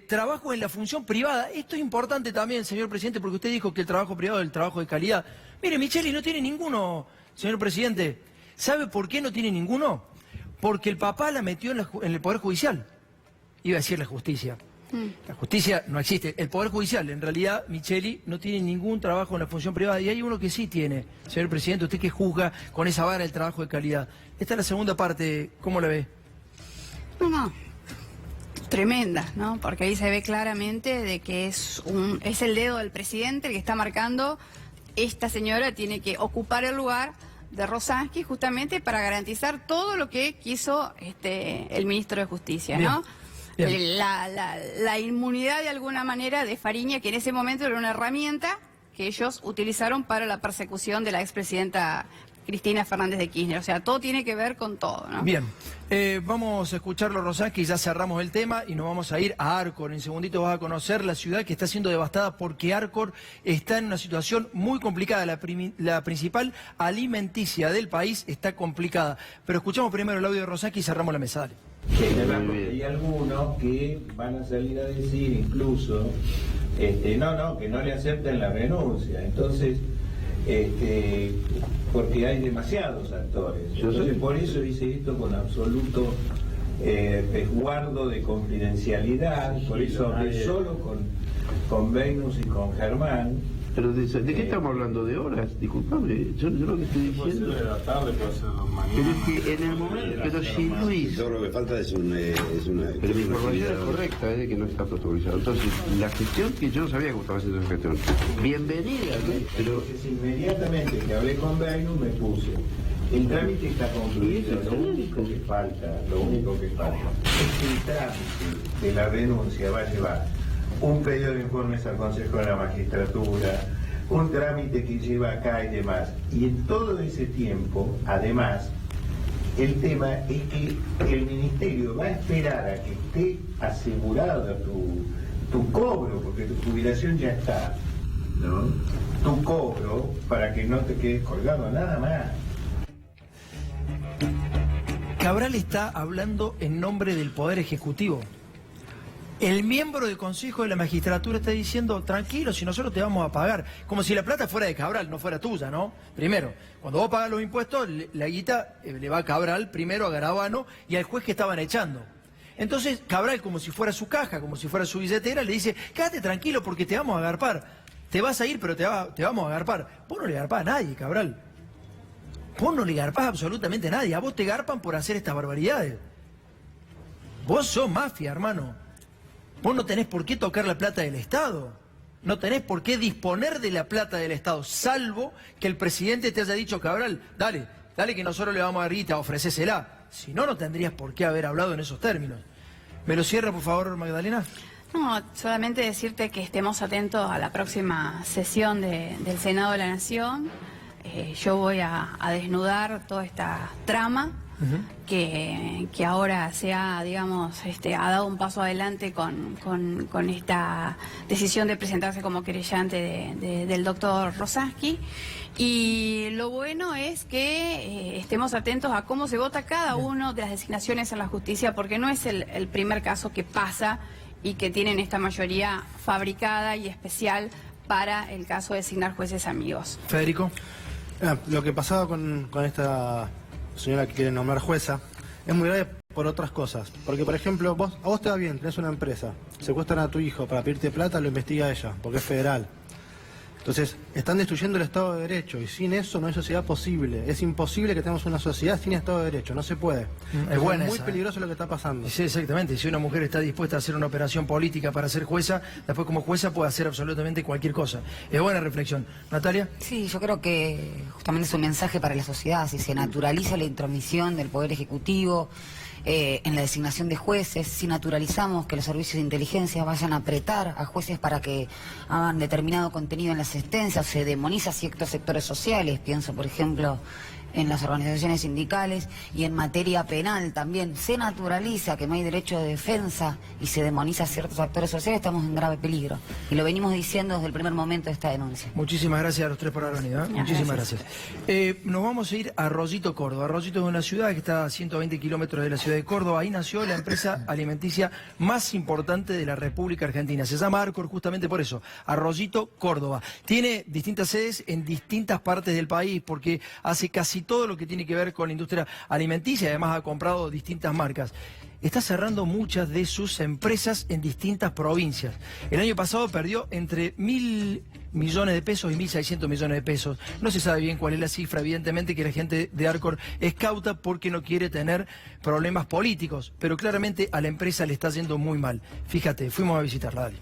Trabajo en la función privada. Esto es importante también, señor presidente, porque usted dijo que el trabajo privado es el trabajo de calidad. Mire, Micheli no tiene ninguno, señor presidente. ¿Sabe por qué no tiene ninguno? Porque el papá la metió en el Poder Judicial. Iba a decir la justicia. La justicia no existe. El Poder Judicial, en realidad, Micheli, no tiene ningún trabajo en la función privada. Y hay uno que sí tiene. Señor Presidente, usted que juzga con esa vara el trabajo de calidad. Esta es la segunda parte. ¿Cómo la ve? No, tremenda, ¿no? Porque ahí se ve claramente de que es el dedo del presidente el que está marcando. Esta señora tiene que ocupar el lugar de Rosansky justamente para garantizar todo lo que quiso el ministro de Justicia, ¿no? Bien. La inmunidad de alguna manera de Fariña, que en ese momento era una herramienta que ellos utilizaron para la persecución de la expresidenta Cristina Fernández de Kirchner. O sea, todo tiene que ver con todo, ¿no? Bien, vamos a escucharlo, Rosansky, ya cerramos el tema y nos vamos a ir a Arcor. En segundito vas a conocer la ciudad que está siendo devastada porque Arcor está en una situación muy complicada. La principal alimenticia del país está complicada. Pero escuchamos primero el audio de Rosansky y cerramos la mesa. Dale. Hay algunos que van a salir a decir incluso, que no le acepten la renuncia. Entonces, porque hay demasiados actores. Entonces, por eso hice esto con absoluto resguardo de confidencialidad. Por eso hablé solo con Venus y con Germán. Pero ¿de qué estamos hablando? ¿De horas? Disculpame, yo lo que estoy diciendo... Puede ser de la tarde, puede ser mañana. Pero es que en el momento... Pero si no hizo... Yo lo que falta es una... Pero mi información es correcta, de que no está protocolizado. Entonces, la gestión, que yo no sabía cómo estaba haciendo esa gestión. Bienvenida, pero... Entonces, inmediatamente que hablé con Venus me puse... El trámite está concluido, lo único que falta es que el trámite de la renuncia va a llevar un pedido de informes al Consejo de la Magistratura, un trámite que lleva acá y demás. Y en todo ese tiempo, además, el tema es que el Ministerio va a esperar a que esté asegurado tu cobro, porque tu jubilación ya está, ¿no? Tu cobro para que no te quedes colgado, nada más. Cabral está hablando en nombre del Poder Ejecutivo. El miembro del Consejo de la Magistratura está diciendo, tranquilo, si nosotros te vamos a pagar. Como si la plata fuera de Cabral, no fuera tuya, ¿no? Primero, cuando vos pagas los impuestos, la guita le va a Cabral, primero a Garabano y al juez que estaban echando. Entonces, Cabral, como si fuera su caja, como si fuera su billetera, le dice, quédate tranquilo porque te vamos a agarpar. Te vas a ir, pero te vamos a agarpar. Vos no le agarpás a nadie, Cabral. Vos no le garpás absolutamente a nadie. A vos te garpan por hacer estas barbaridades. Vos sos mafia, hermano. Vos no tenés por qué tocar la plata del Estado. No tenés por qué disponer de la plata del Estado, salvo que el presidente te haya dicho, Cabral, dale que nosotros le vamos a dar guita, ofrecésela. Si no, no tendrías por qué haber hablado en esos términos. ¿Me lo cierra, por favor, Magdalena? No, solamente decirte que estemos atentos a la próxima sesión del Senado de la Nación. Yo voy a desnudar toda esta trama que ahora se ha, digamos, ha dado un paso adelante con esta decisión de presentarse como querellante del doctor Rosansky. Y lo bueno es que estemos atentos a cómo se vota cada uno de las designaciones en la justicia, porque no es el primer caso que pasa y que tienen esta mayoría fabricada y especial para el caso de designar jueces amigos. Federico. Lo que pasaba con esta señora que quiere nombrar jueza es muy grave por otras cosas. Porque, por ejemplo, a vos te va bien, tenés una empresa, secuestran a tu hijo para pedirte plata, lo investiga ella, porque es federal. Entonces, están destruyendo el Estado de Derecho y sin eso no hay sociedad posible. Es imposible que tengamos una sociedad sin Estado de Derecho, no se puede. Es muy peligroso lo que está pasando. Sí, exactamente. Si una mujer está dispuesta a hacer una operación política para ser jueza, después como jueza puede hacer absolutamente cualquier cosa. Es buena reflexión. ¿Natalia? Sí, yo creo que justamente es un mensaje para la sociedad. Si se naturaliza la intromisión del Poder Ejecutivo en la designación de jueces, si naturalizamos que los servicios de inteligencia vayan a apretar a jueces para que hagan determinado contenido en las sentencias, se demoniza ciertos sectores sociales, pienso por ejemplo en las organizaciones sindicales, y en materia penal también se naturaliza que no hay derecho de defensa y se demoniza a ciertos actores sociales, estamos en grave peligro. Y lo venimos diciendo desde el primer momento de esta denuncia. Muchísimas gracias a los tres por haber venido. Muchísimas gracias. Nos vamos a ir a Arroyito, Córdoba. Arroyito es una ciudad que está a 120 kilómetros de la ciudad de Córdoba. Ahí nació la empresa alimenticia más importante de la República Argentina. Se llama Arcor justamente por eso. Arroyito, Córdoba. Tiene distintas sedes en distintas partes del país porque hace casi todo lo que tiene que ver con la industria alimenticia, además ha comprado distintas marcas. Está cerrando muchas de sus empresas en distintas provincias. El año pasado perdió entre 1.000 millones de pesos y 1.600 millones de pesos. No se sabe bien cuál es la cifra, evidentemente que la gente de Arcor es cauta porque no quiere tener problemas políticos, pero claramente a la empresa le está yendo muy mal. Fíjate, fuimos a visitarla, dale.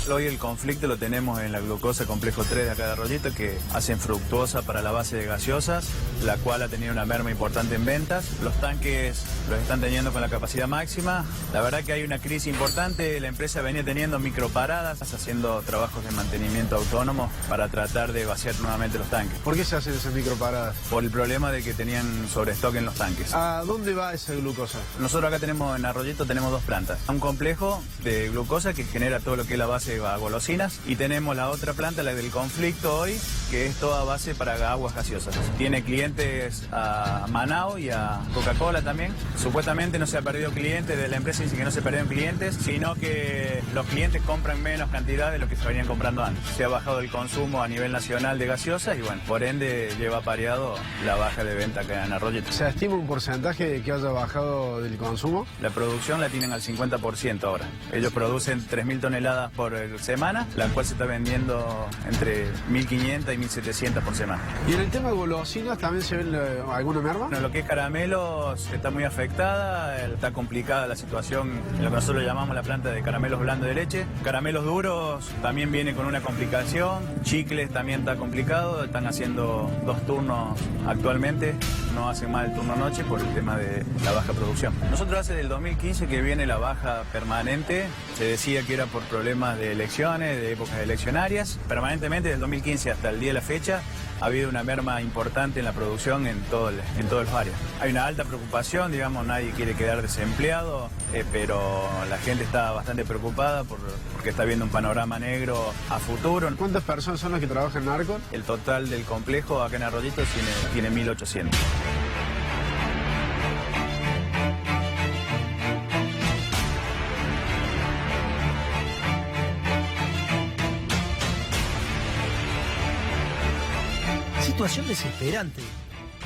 Hoy el conflicto lo tenemos en la glucosa complejo 3 de acá de Arroyito, que hacen fructuosa para la base de gaseosas, la cual ha tenido una merma importante en ventas. Los tanques los están teniendo con la capacidad máxima. La verdad que hay una crisis importante. La empresa venía teniendo microparadas, haciendo trabajos de mantenimiento autónomo para tratar de vaciar nuevamente los tanques. ¿Por qué se hacen esas microparadas? Por el problema de que tenían sobrestock en los tanques. ¿A dónde va esa glucosa? Nosotros acá tenemos en Arroyito tenemos dos plantas. Un complejo de glucosa que genera todo lo que es la base a golosinas, y tenemos la otra planta, la del conflicto hoy, que es toda base para aguas gaseosas. Tiene clientes a Manao y a Coca-Cola también. Supuestamente no se ha perdido clientes de la empresa, dice que no se perdieron clientes, sino que los clientes compran menos cantidad de lo que se venían comprando antes. Se ha bajado el consumo a nivel nacional de gaseosas y bueno, por ende lleva apareado la baja de venta acá en Arroyito. ¿Se estima un porcentaje de que haya bajado del consumo? La producción la tienen al 50% ahora. Ellos producen 3.000 toneladas por semana, la cual se está vendiendo entre 1.500 y 1.700 por semana. ¿Y en el tema de golosinas también se ve alguna merma? Bueno, lo que es caramelos está muy afectada, está complicada la situación en lo que nosotros llamamos la planta de caramelos blandos de leche. Caramelos duros también viene con una complicación, chicles también está complicado, están haciendo 2 turnos actualmente, no hacen más el turno noche por el tema de la baja producción. Nosotros hace del 2015 que viene la baja permanente, se decía que era por problemas de elecciones, de épocas eleccionarias. Permanentemente, desde el 2015 hasta el día de la fecha, ha habido una merma importante en la producción en todas las áreas. Hay una alta preocupación, digamos, nadie quiere quedar desempleado, pero la gente está bastante preocupada porque está viendo un panorama negro a futuro. ¿Cuántas personas son las que trabajan en Arcor? El total del complejo acá en Arroyito tiene 1.800. Situación desesperante.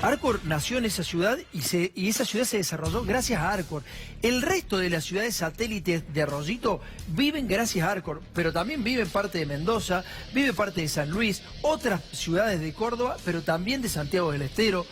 Arcor nació en esa ciudad y esa ciudad se desarrolló gracias a Arcor. El resto de las ciudades satélites de Arroyito viven gracias a Arcor, pero también vive parte de Mendoza, vive parte de San Luis, otras ciudades de Córdoba, pero también de Santiago del Estero.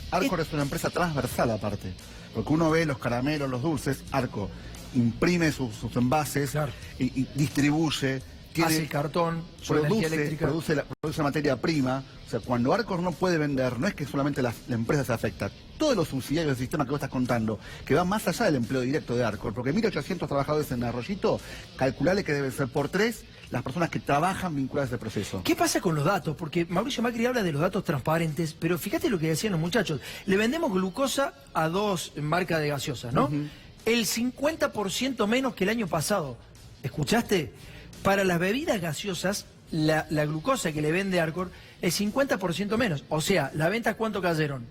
Arcor es una empresa transversal aparte, porque uno ve los caramelos, los dulces, Arcor imprime sus envases, claro, y distribuye. Hace el cartón, produce la materia prima. O sea, cuando Arcor no puede vender, no es que solamente la empresa se afecta. Todos los subsidiarios del sistema que vos estás contando, que van más allá del empleo directo de Arcor, porque 1.800 trabajadores en Arroyito, calculale que deben ser por 3 las personas que trabajan vinculadas a ese proceso. ¿Qué pasa con los datos? Porque Mauricio Macri habla de los datos transparentes, pero fíjate lo que decían los muchachos. Le vendemos glucosa a 2 marcas de gaseosas, ¿no? El 50% menos que el año pasado. ¿Escuchaste? Para las bebidas gaseosas, la glucosa que le vende Arcor es 50% menos. O sea, ¿las ventas cuánto cayeron?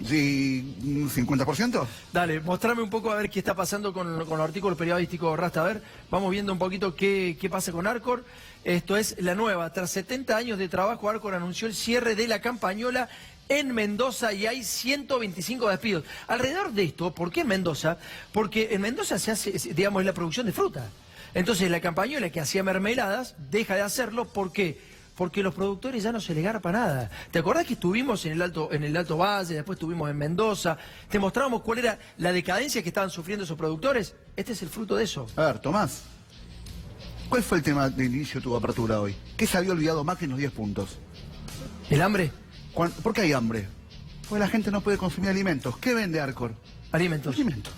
Sí, ¿50%? Dale, mostrame un poco a ver qué está pasando con los artículos periodísticos, Rasta. A ver, vamos viendo un poquito qué pasa con Arcor. Esto es la nueva. Tras 70 años de trabajo, Arcor anunció el cierre de la campañola en Mendoza y hay 125 despidos. Alrededor de esto, ¿por qué en Mendoza? Porque en Mendoza se hace, digamos, la producción de fruta. Entonces la campañola que hacía mermeladas deja de hacerlo. ¿Por qué? Porque los productores ya no se les garpa nada. ¿Te acordás que estuvimos en el Alto Valle, después estuvimos en Mendoza? Te mostramos cuál era la decadencia que estaban sufriendo esos productores. Este es el fruto de eso. A ver, Tomás, ¿cuál fue el tema de inicio de tu apertura hoy? ¿Qué se había olvidado Macri en los 10 puntos? ¿El hambre? ¿Por qué hay hambre? Porque la gente no puede consumir alimentos. ¿Qué vende Arcor? Alimentos. Alimentos.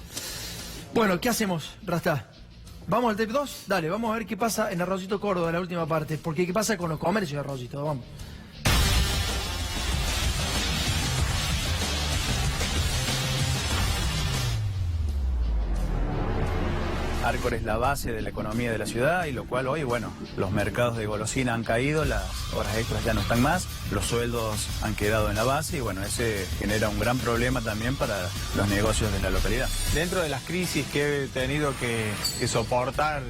Bueno, ¿qué hacemos, Rasta? ¿Vamos al TEP 2? Dale, vamos a ver qué pasa en Arroyito Córdoba, la última parte. Porque qué pasa con los comercios de Arroyito. Vamos. Arcor es la base de la economía de la ciudad y lo cual hoy, bueno, los mercados de golosina han caído, las horas extras ya no están más, los sueldos han quedado en la base y bueno, ese genera un gran problema también para los negocios de la localidad. Dentro de las crisis que he tenido que soportar,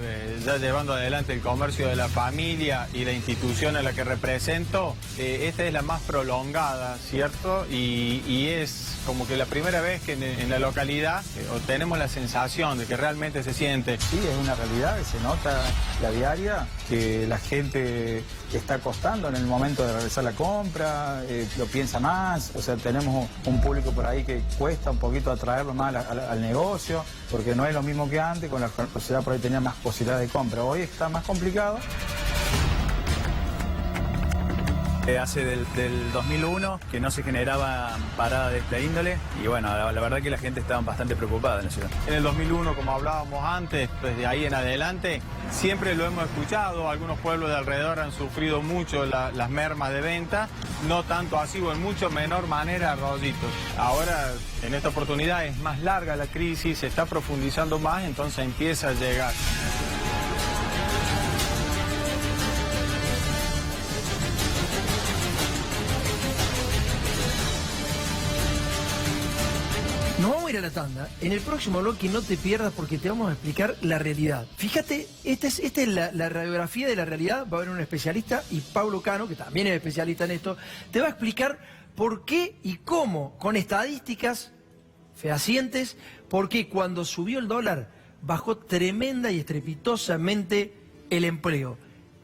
ya llevando adelante el comercio de la familia y la institución a la que represento, esta es la más prolongada, ¿cierto? Y es como que la primera vez que en la localidad tenemos la sensación de que realmente se siente. Sí, es una realidad que se nota la diaria, que la gente está costando en el momento de realizar la compra, lo piensa más, o sea, tenemos un público por ahí que cuesta un poquito atraerlo más al negocio, porque no es lo mismo que antes, con la sociedad por ahí tenía más posibilidades de compra, hoy está más complicado. Hace del 2001 que no se generaba parada de esta índole y bueno, la verdad que la gente estaba bastante preocupada en la ciudad. En el 2001, como hablábamos antes, desde ahí en adelante, siempre lo hemos escuchado, algunos pueblos de alrededor han sufrido mucho las mermas de venta, no tanto así o en mucho menor manera Arroyitos. Ahora, en esta oportunidad es más larga la crisis, se está profundizando más, entonces empieza a llegar. Nos vamos a ir a la tanda. En el próximo bloque no te pierdas porque te vamos a explicar la realidad. Fíjate, esta es la radiografía de la realidad. Va a haber un especialista y Pablo Cano, que también es especialista en esto, te va a explicar por qué y cómo, con estadísticas fehacientes, por qué cuando subió el dólar bajó tremenda y estrepitosamente el empleo.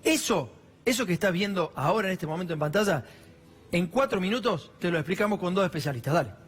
Eso que estás viendo ahora en este momento en pantalla, en 4 minutos te lo explicamos con 2 especialistas. Dale.